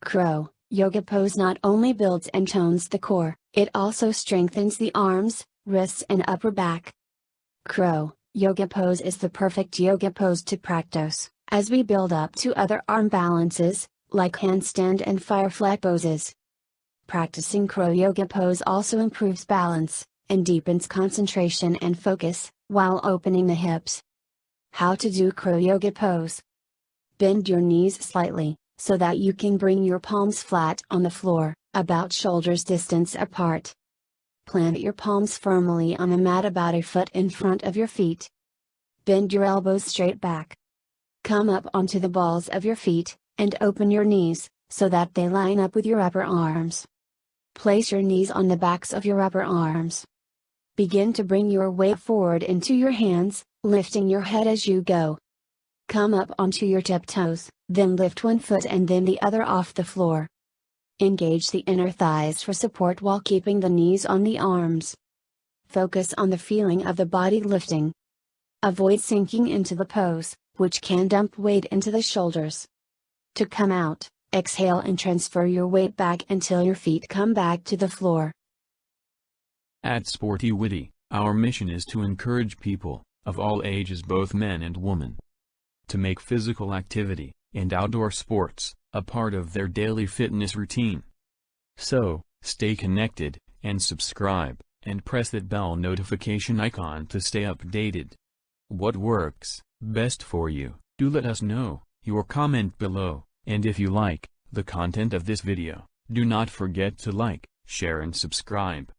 Crow yoga pose not only builds and tones the core, it also strengthens the arms, wrists and upper back. Crow yoga pose is the perfect yoga pose to practice, as we build up to other arm balances, like handstand and firefly poses. Practicing crow yoga pose also improves balance, and deepens concentration and focus, while opening the hips. How to do crow yoga pose. Bend your knees slightly, so that you can bring your palms flat on the floor, about shoulders distance apart. Plant your palms firmly on a mat about a foot in front of your feet. Bend your elbows straight back. Come up onto the balls of your feet, and open your knees, so that they line up with your upper arms. Place your knees on the backs of your upper arms. Begin to bring your weight forward into your hands, lifting your head as you go. Come up onto your tiptoes, then lift one foot and then the other off the floor. Engage the inner thighs for support while keeping the knees on the arms. Focus on the feeling of the body lifting. Avoid sinking into the pose, which can dump weight into the shoulders. To come out, exhale and transfer your weight back until your feet come back to the floor. At Sportywitty, our mission is to encourage people, of all ages, both men and women, to make physical activity, and outdoor sports, a part of their daily fitness routine. So, stay connected, and subscribe, and press that bell notification icon to stay updated. What works best for you? Do let us know your comment below, and if you like the content of this video, do not forget to like, share and subscribe.